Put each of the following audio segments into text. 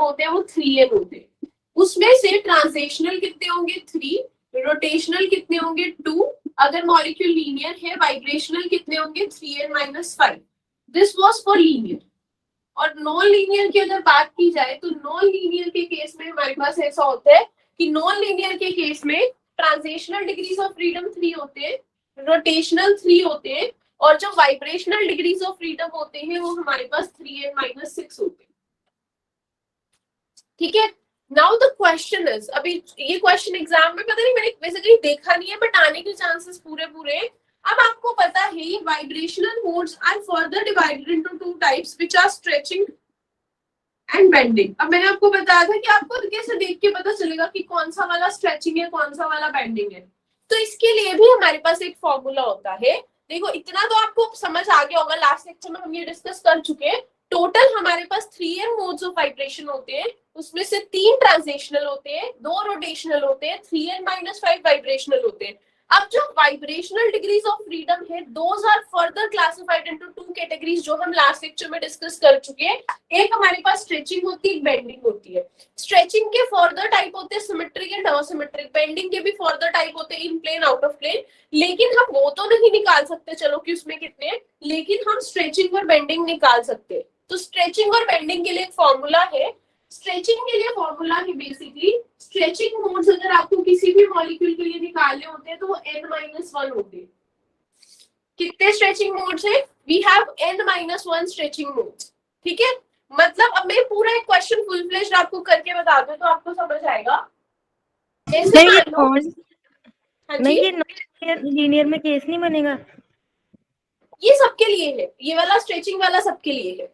होते हैं वो 3n होते हैं। उसमें से ट्रांजिशनल कितने होंगे 3, रोटेशनल कितने होंगे 2, अगर मॉलिक्यूल लीनियर है वाइब्रेशनल कितने होंगे 3n-5। This was for linear. और नॉन लीनियर की अगर बात की जाए तो नॉन लीनियर के केस में हमारे पास ऐसा होता है कि नॉन लीनियर के केस में ट्रांजिशनल डिग्रीज ऑफ फ्रीडम 3 होते हैं, रोटेशनल 3 होते हैं, और जो वाइब्रेशनल डिग्रीज ऑफ फ्रीडम होते हैं वो हमारे पास 3n-6 होते हैं। ठीक है, नाउ द क्वेश्चन इज, अभी ये क्वेश्चन एग्जाम में पता नहीं मैंने वैसे कहीं देखा नहीं है बट आने के चांसेस पूरे पूरे। अब आपको पता है ये vibrational modes are further divided into two types which are stretching and bending. अब मैंने आपको बताया था कि आपको कैसे देख के पता चलेगा कि कौन सा वाला स्ट्रेचिंग है कौन सा वाला बेंडिंग है। तो इसके लिए भी हमारे पास एक फॉर्मूला होता है। देखो इतना तो आपको समझ आ गया होगा, लास्ट लेक्चर में हम ये डिस्कस कर चुके हैं। टोटल हमारे पास 3n मोड्स ऑफ वाइब्रेशन होते हैं, उसमें से 3 ट्रांजिशनल होते हैं, 2 रोटेशनल होते हैं, 3n-5 वाइब्रेशनल होते हैं। अब जो वाइब्रेशनल डिग्रीज ऑफ फ्रीडम है those are further classified into 2 categories जो हम लास्ट लेक्चर में डिस्कस कर चुके हैं। एक हमारे पास स्ट्रेचिंग होती है, एक बेंडिंग होती है। स्ट्रेचिंग के फर्दर टाइप होते हैं सिमेट्रिक एंड असिमेट्रिक, बेंडिंग के भी फर्दर टाइप होते हैं इन प्लेन आउट ऑफ प्लेन। लेकिन हम वो तो नहीं निकाल सकते चलो कि उसमें कितने हैं, लेकिन हम स्ट्रेचिंग और बेंडिंग निकाल सकते हैं। तो स्ट्रेचिंग और बेंडिंग के लिए एक फॉर्मूला है। स्ट्रेचिंग के लिए फॉर्मूला है बेसिकली स्ट्रेचिंग मोड्स अगर आपको किसी भी मॉलिक्यूल के लिए निकालने होते हैं तो वो n-1 होते हैं। कितने स्ट्रेचिंग मोड्स हैं? We have n-1 stretching modes. ठीक है, मतलब अब मैं पूरा एक क्वेश्चन फुल फ्लेश्ड आपको करके बता दूं तो आपको समझ आएगा। नहीं ये हाँ नहीं जी, ये लीनियर में केस नहीं बनेगा। ये सबके लिए है, ये वाला स्ट्रेचिंग वाला सबके लिए है।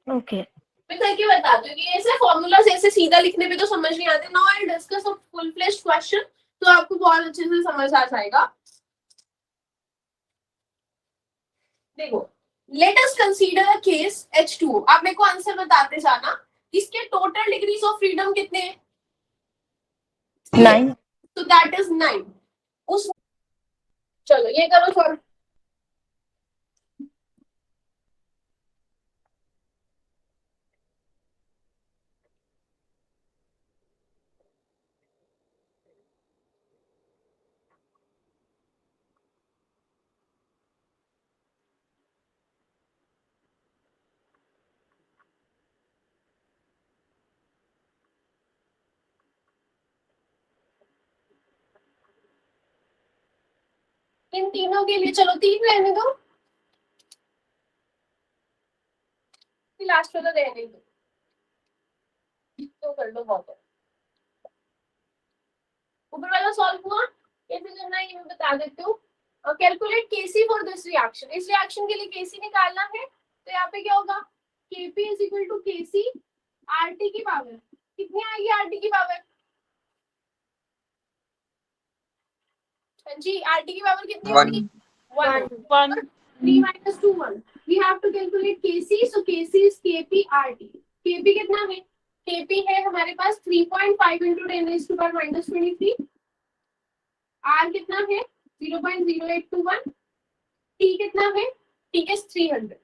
ओके मैं करके बता दूं कि ऐसे फॉर्मूला से ऐसे सीधा लिखने पे तो समझ नहीं आते। Now I discuss a full fleshed question तो आपको बहुत अच्छे से समझ आ जाएगा। देखो, let us consider a case H2O। आप मेरे को आंसर बताते जाना। इसके टोटल डिग्रीज ऑफ फ्रीडम कितने हैं? 9 तो दैट इज 9। उस चलो ये करो सॉल्व। इन तीनों के लिए चलो 3 रहने दो, लास्ट वाला रहने दो, तो कर लो बहुत है। ऊपर वाला सॉल्व हुआ, कैसे करना है ये मैं बता देती हूँ। Calculate Kc for this reaction. इस रिएक्शन के लिए केसी निकालना है तो यहाँ पे क्या होगा, Kp is equal to Kc RT की पावर। कितनी आएगी आरटी की पावर? हाँ जी, आरटी की पावर कितनी होगी? 1। 3 minus 2 1। We have to calculate Kc, so Kc is Kp RT। Kp कितना है? Kp है हमारे पास 3.5 into 10 raised to power minus 23। R कितना है? 0.0821। T कितना है? T is 300।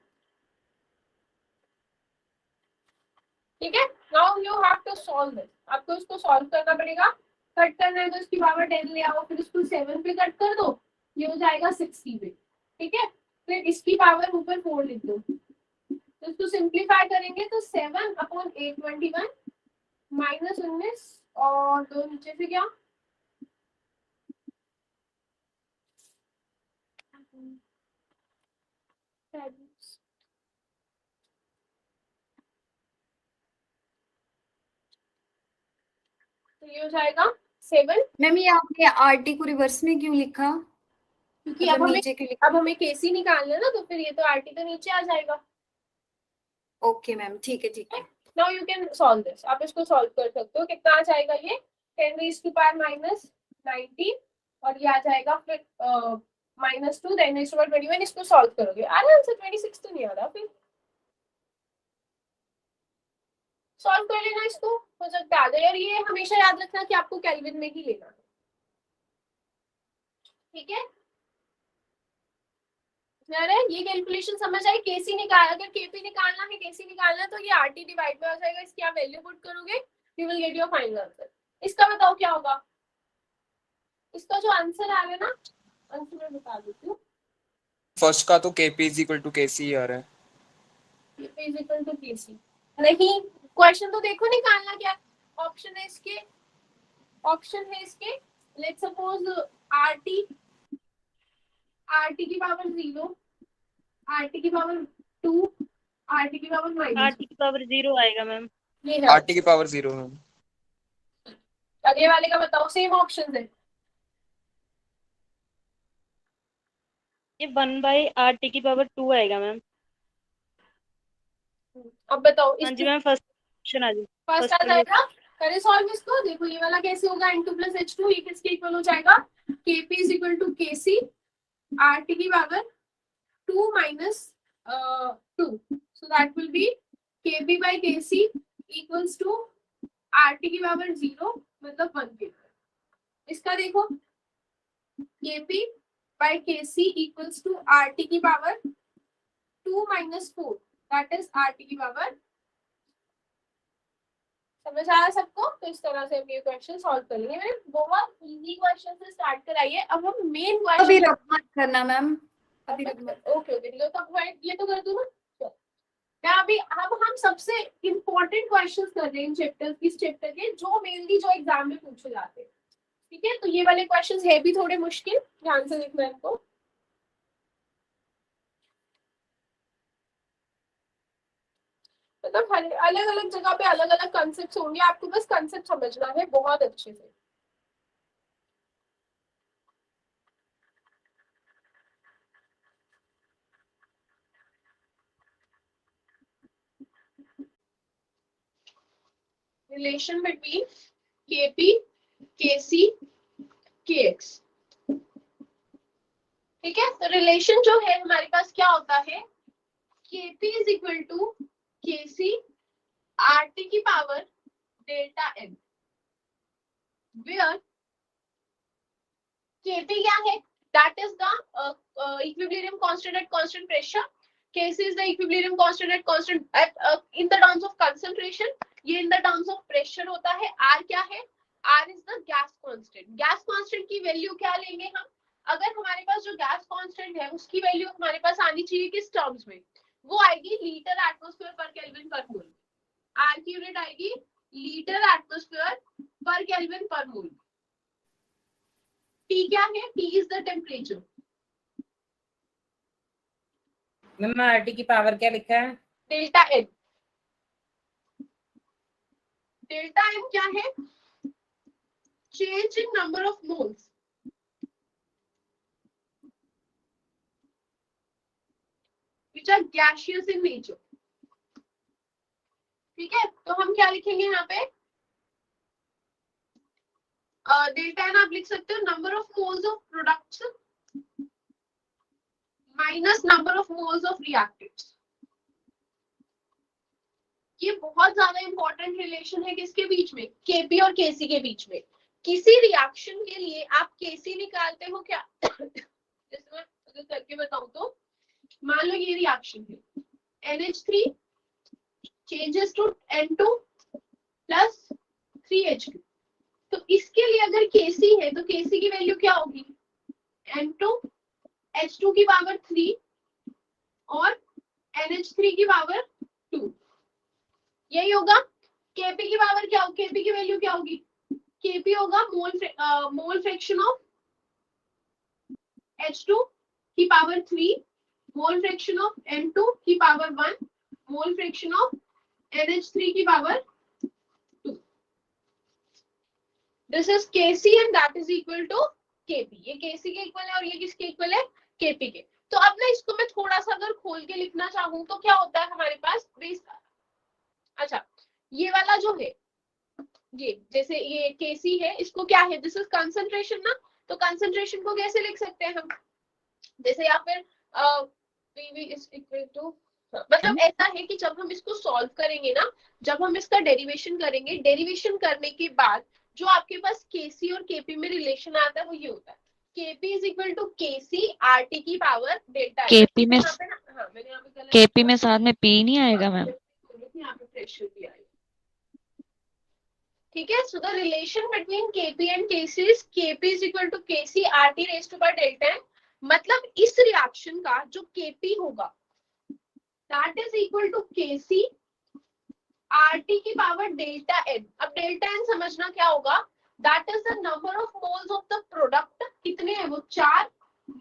ठीक है, now you have to solve this। आपको इसको सॉल्व करना पड़ेगा। कट करना है तो इसकी पावर 10 ले आओ, फिर इसको 7 पे कट कर दो, ये हो जाएगा 60 पे। ठीक है, फिर इसकी पावर ऊपर 4 लिख दो, तो इसको सिंप्लीफाई करेंगे तो 7/821 -19 और दो नीचे से क्या, तो ये हो जाएगा 7। मैम ये आपने आरटी को रिवर्स में क्यों लिखा? क्योंकि मतलब नीचे क्यों लिखा? अब हमें केसी निकालना है ना, तो फिर ये तो आरटी तो नीचे आ जाएगा। ओके मैम, ठीक है ठीक है। Now you can solve this. आप इसको सॉल्व कर सकते हो। कितना आ जाएगा ये 10 raised to power -19 और ये आ जाएगा फिर -2 10 raised to power 21। इसको सॉल्व करोगे आ रहा आंसर 26 तो नहीं आ रहा, फिर सॉल्व कर लेना इसको, हो सकता है आ जाए। और ये हमेशा याद रखना कि आपको केल्विन में ही लेना है। ठीक है, अरे ये कैलकुलेशन समझ आई। केसी निकाल, अगर केपी निकालना है, केसी निकालना है तो ये आरटी डिवाइड में हो जाएगा। इसकी आप वैल्यू पुट करोगे, you will get your final answer. इसका बताओ क्या होगा। इसका जो आंसर आ रहा है ना, आंसर मैं बता देती हूँ। फर्स्ट का तो केपी इज इक्वल टू केसी आ रहा है। केपी इज इक्वल टू केसी नहीं, क्वेश्चन तो देखो निकालना क्या ऑप्शन है इसके। ऑप्शन है इसके, लेट्स सपोज आरटी, आरटी की पावर 0, आरटी की पावर 2, आरटी की पावर माइनस, आरटी की पावर 0 आएगा मैम। ये है। आरटी की पावर 0 है। अगले वाले का बताओ, सेम ऑप्शन है। ये 1/RT की पावर 2 आएगा मैम। अब बताओ हाँ जी मैम, फर्स्ट ऑप्शन आ जाए। फर्स्ट आ जाएगा। करें सॉल्व इसको। देखो ये वाला कैसे होगा, N2 + H2, ये किसके इक्वल हो जाएगा, Kp is equal to Kc, RT की power 2 - 2, so that will be Kp by Kc equals to RT की पावर 0, मतलब 1 के। इसका देखो Kp by Kc equals to RT की पावर 2 - 4, दैट इज RT की पावर। समझ आया सबको। तो इस तरह से हम ये क्वेश्चन सॉल्व करेंगे। मैंने बहुत इजी क्वेश्चन से स्टार्ट कराई है। अब हम मेन अभी क्वेश्चन, रब मत करना मैम, अभी रब मत। ओके ओके, तो ये तो कर दूं ना। मैं अभी अब हम सबसे इंपॉर्टेंट क्वेश्चंस कर रहे हैं इन चैप्टर, इस चैप्टर के, जो मेनली जो एग्जाम में पूछे जाते हैं। ठीक है, तो ये वाले क्वेश्चंस है भी थोड़े मुश्किल, ध्यान से देखना इनको। मतलब अलग अलग जगह पे अलग अलग कंसेप्ट होंगे, आपको बस कंसेप्ट समझना है बहुत अच्छे से। Relation between Kp, Kc, Kx। ठीक है, तो रिलेशन जो है हमारे पास क्या होता है, Kp is equal to Kc RT की power delta n, where Kp क्या है, that is the equilibrium constant at constant pressure, Kc is the equilibrium constant at constant at in the terms of concentration, ये in the terms of pressure होता है। R क्या है, R is the gas constant। Gas constant की value क्या लेंगे हम, अगर हमारे पास जो गैस कांस्टेंट है उसकी वैल्यू हमारे पास आनी चाहिए किस टर्म्स में, वो आएगी लीटर एटमॉस्फेयर पर केल्विन पर मोल। R की यूनिट आएगी लीटर एटमॉस्फेयर पर केल्विन पर मोल। T क्या है, T is the temperature। Ma'am RT की पावर क्या लिखा है, डेल्टा एन। डेल्टा एन क्या है, change in number of moles which are gaseous in nature। ठीक है, तो हम क्या लिखेंगे यहाँ पे, डेल्टा एन आप लिख सकते हो number of moles of products minus number of moles of reactants. ये बहुत ज्यादा इंपॉर्टेंट रिलेशन है किसके बीच में, केपी और केसी के बीच में। किसी रिएक्शन के लिए आप केसी निकालते हो क्या जैसे मैं अगर करके बताऊं तो, मान लो ये रिएक्शन है NH3 changes to N2 plus 3H2, तो इसके लिए अगर Kc है तो Kc की वैल्यू क्या होगी, N2 H2 की पावर 3 और NH3 की पावर 2, यही होगा। Kp की पावर क्या होगी, Kp की वैल्यू क्या होगी, Kp होगा मोल फ्रैक्शन ऑफ H2 की power 3, mole fraction of N2 की power 1, mole fraction of NH3 की power 2। This is Kc and that is equal to Kp। ये Kc के इक्वल है और ये किसके इक्वल है, Kp के। तो अब ना इसको मैं थोड़ा सा अगर खोल के लिखना चाहूँ तो क्या होता है हमारे पास बेस। अच्छा, ये वाला जो है, ये जैसे ये Kc है, इसको क्या है, दिस इज कंसंट्रेशन ना, तो कंसंट्रेशन को कैसे लिख सकते हैं हम, जैसे या फिर Pv इज इक्वल टू, मतलब ऐसा है कि जब हम इसको सॉल्व करेंगे ना, जब हम इसका डेरिवेशन करेंगे, डेरिवेशन करने के बाद जो आपके पास Kc और Kp में रिलेशन आता है वो ये होता है, Kp is equal to Kc RT की पावर डेल्टा Kp में मैंने यहाँ पे Kp में साथ में P नहीं आएगा मैम? यहाँ पे प्रेशर भी आएगा, ठीक है। So the relation between Kp and Kc is Kp is equal to Kc RT raised to by delta n। मतलब इस रिएक्शन का जो Kp होगा that is equal to Kc RT की पावर डेल्टा n। अब डेल्टा n समझना क्या होगा, that is the number of moles of the product, कितने हैं वो 4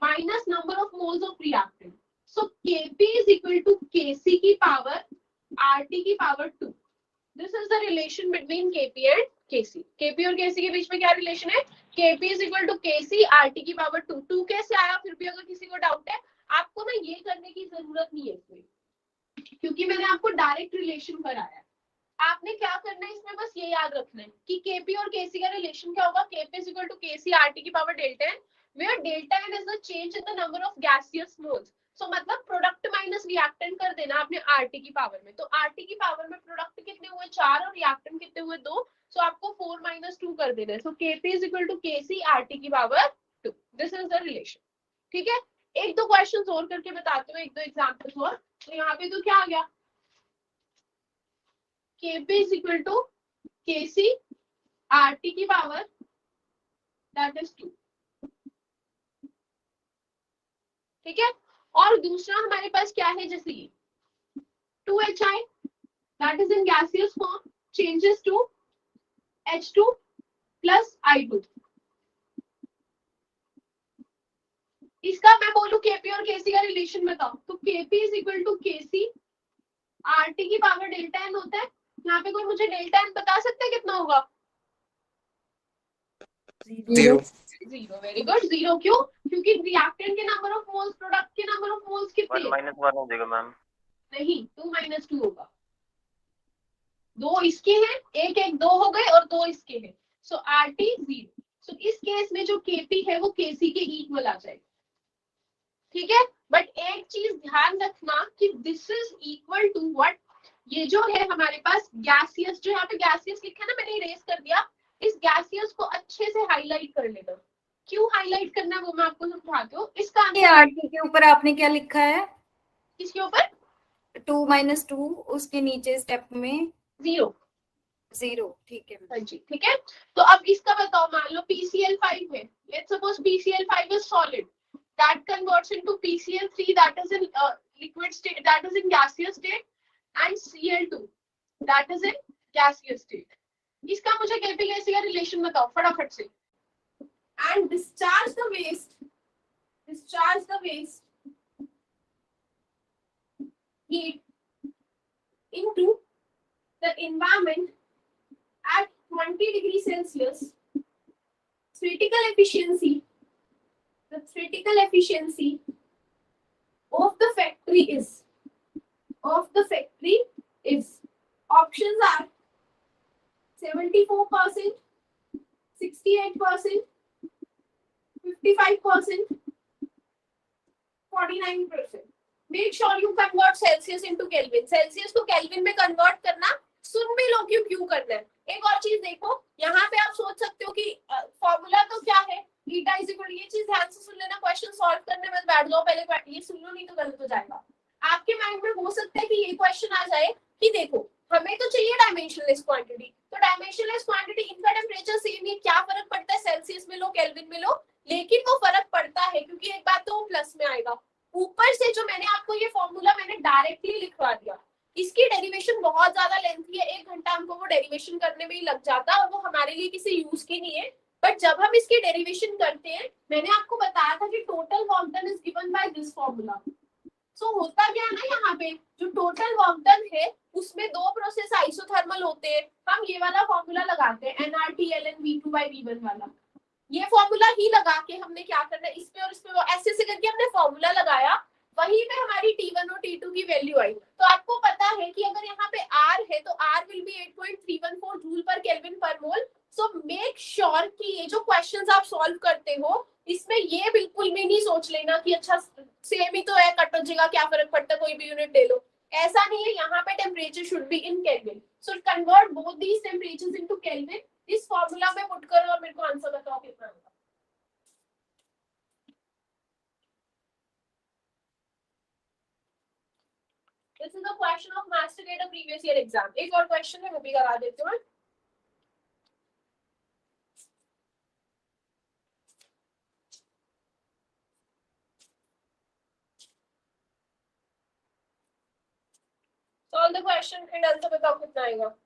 minus number of moles of reactant. So Kp is equal to Kc की power RT की power 2। This is the relation between Kp and Kc। Kp और Kc के बीच में क्या relation है, Kp is equal to Kc RT की power 2। 2 कैसे आया, फिर भी अगर किसी को डाउट है, आपको ना ये करने की जरूरत नहीं है इसमें, क्योंकि मैंने आपको डायरेक्ट रिलेशन कराया है। आपने क्या करना है इसमें, बस ये याद रखना है कि Kp और Kc का रिलेशन क्या होगा, Kp is equal to Kc RT की power delta n, where delta n is the change in the number of gaseous moles। सो मतलब प्रोडक्ट माइनस रिएक्टेंट कर देना आपने RT की पावर में, तो RT की पावर में प्रोडक्ट कितने हुए 4 और रिएक्टेंट कितने हुए 2, सो आपको 4 माइनस 2 कर देना है। सो Kp is equal to Kc RT की power 2। This is the relation, ठीक है। एक दो क्वेश्चंस और करके बताते हुए, एक दो एग्जांपल्स और। तो यहाँ पे तो क्या आ गया, Kp is equal to Kc RT की पावर that is 2, ठीक है। और दूसरा हमारे पास क्या है, जैसे ये 2HI that is in gaseous form changes to H2 plus I2। इसका मैं बोलूं Kp और Kc का रिलेशन बताओ, तो Kp is equal to Kc RT की पावर डेल्टा n होता है। यहाँ पे कोई मुझे डेल्टा n बता सकता है कितना होगा, 0। 0। वेरी गुड, 0 क्यों, क्योंकि रिएक्टेंट के नंबर ऑफ मोल्स प्रोडक्ट के नंबर ऑफ मोल्स कितने, 1 हो जाएगा मैम। नहीं 2 - 2 होगा, 2 इसके हैं, एक 2 हो गए और 2 इसके हैं। सो RT 0। सो इस केस में जो Kp है वो Kc के इक्वल आ जाएगा, ठीक है। बट एक चीज ध्यान रखना कि this is equal to what, ये जो है हमारे पास गैसियस, जो यहाँ पे गैसियस लिखा है ना, मैंने इरेज कर दिया, इस गैसियस को अच्छे से हाईलाइट कर लेना। क्यों हाईलाइट करना है वो मैं आपको समझाती हूँ। इसका RT के ऊपर आपने क्या लिखा है, किसके ऊपर, 2 - 2, उसके नीचे स्टेप में 0, ठीक है। हाँ जी, ठीक है। तो अब इसका बताओ, मान लो PCl5 है, let's suppose PCl5 is solid, that converts into PCl3 that is in liquid state, that is in gaseous state, and Cl2 that is in gaseous state। इसका मुझे Kp Kc का रिलेशन बताओ फटाफट से। and discharge the waste heat into the environment at 20 degrees Celsius। critical efficiency, the critical efficiency of the factory is options are 74%, 68%, 55%, 49%। Make sure you convert Celsius into Kelvin। Celsius को Kelvin में convert करना, सुन भी लो क्यों करना है। एक और चीज देखो, यहाँ पे आप सोच सकते हो कि फॉर्मूला तो क्या है, ईटा इज इक्वल, ये चीज ध्यान से सुन लेना, क्वेश्चन सॉल्व करने में बैठ जाओ पहले, ये सुन लो नहीं तो गलत हो जाएगा। आपके माइंड में हो सकता है कि ये क्वेश्चन आ जाए कि देखो हमें तो चाहिए डायमेंशनलेस क्वांटिटी, तो डायमेंशनलेस क्वांटिटी इनका टेम्परेचर सेम है, क्या फर्क पड़ता है, सेल्सियस में लो केल्विन में लो, लेकिन वो फर्क पड़ता है क्योंकि एक बात तो प्लस में आएगा। ऊपर से जो मैंने आपको ये फॉर्मूला मैंने डायरेक्टली लिखवा दिया, इसकी डेरिवेशन बहुत ज्यादा लेंथी है, 1 घंटा हमको वो डेरिवेशन करने में ही लग जाता है और वो हमारे लिए किसी यूज की नहीं है। बट जब हम इसकी डेरिवेशन करते हैं, मैंने आपको बताया था कि total work done is given by this formula. So होता क्या है ना, यहाँ पे जो टोटल वर्क डन है उसमें 2 प्रोसेस आइसोथर्मल होते हैं, हम ये वाला फॉर्मूला लगाते हैं nRT/ln V2/V1 वाला। ये फॉर्मूला ही लगा के हमने क्या करना है, इस पे और इस पे वो ऐसे से करके हमने फॉर्मूला लगाया, वहीं पे हमारी T1 और T2 की वैल्यू आई। तो आपको पता है कि अगर यहाँ पे R है तो R विल बी 8.314 जूल पर केल्विन पर मोल। सो मेक श्योर कि ये जो क्वेश्चंस आप सॉल्व करते हो इसमें ये बिल्कुल भी नहीं सोच लेना कि अच्छा सेम ही तो है, कट हो जाएगा, क्या फर्क पड़ता है, कोई भी यूनिट ले लो, ऐसा नहीं है। यहाँ पे temperature should be in kelvin. So convert both these temperatures into kelvin. इस फॉर्मूला में पुट करो और मेरे को आंसर बताओ कितना होगा। This is a question of masticator previous year exam. एक और question है वो भी करा देती हूँ. Solve the question and answer बताओ कितना आएगा.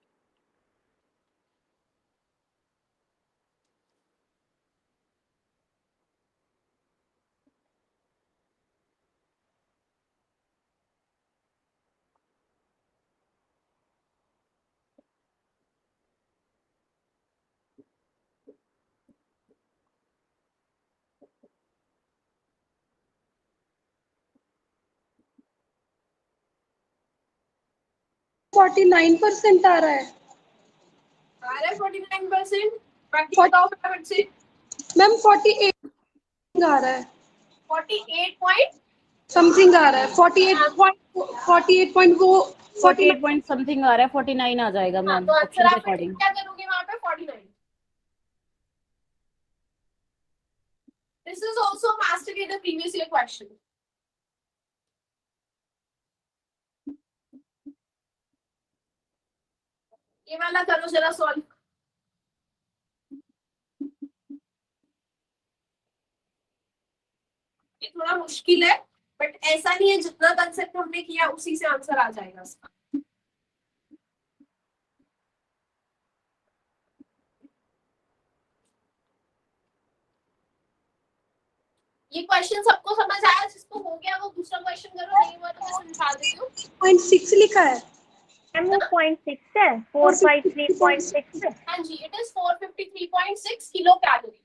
%49 आ रहा है. आ रहा है 49%. बाकी बताओ फटाफट से. मैम 48 आ रहा है. 48 point समथिंग आ रहा है. 48 पॉइंट वो 48 पॉइंट समथिंग आ रहा है. 49 आ जाएगा मैम तो आंसर ऑप्शन के आप अकॉर्डिंग. क्या करोगे वहां पे 49. This is also a masticator previous year question. ये वाला करो जरा सॉल्व. ये थोड़ा मुश्किल है बट ऐसा नहीं है जितना कंसेप्ट हमने किया उसी से आंसर आ जाएगा इसका. ये क्वेश्चन सबको समझ आया. जिसको हो गया वो दूसरा क्वेश्चन करो. नहीं हुआ तो मैं समझा देती हूँ. 0.6 लिखा है. मैम वो 0.6 है. 453.6 है. हाँ जी, it is 453.6 kilo calorie.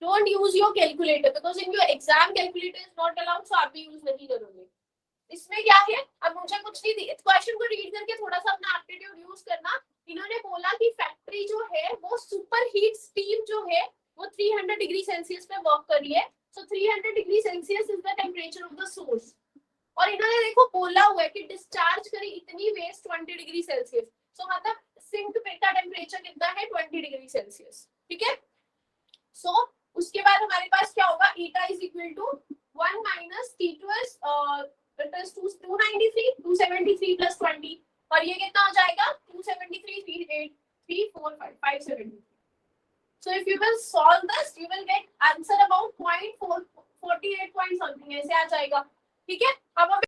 Don't use your calculator because in your exam calculator is not allowed, so आप भी यूज नहीं करोगे. इसमें क्या है, अब मुझे कुछ नहीं दी. इस क्वेश्चन को रीड करके थोड़ा सा अपना एप्टीट्यूड यूज करना. इन्होंने बोला कि फैक्ट्री जो है वो सुपर हीट स्टीम जो है वो 300 डिग्री सेल्सियस पे वर्क कर रही है. सो 300 degree Celsius is the temperature of the source. और इन्होंने देखो बोला हुआ है कि डिस्चार्ज करी इतनी वेस्ट 20 डिग्री सेल्सियस. सो मतलब सिंक का टेम्परेचर कितना है 20 डिग्री सेल्सियस. ठीक है. सो उसके बाद हमारे पास क्या होगा. eta is equal to 1 minus T2 is it is 293 273 plus 20. और ये कितना हो जाएगा 273 570. So if you will solve this you will get answer about 0.48 point something ऐसे आ जाएगा. ठीक है. अब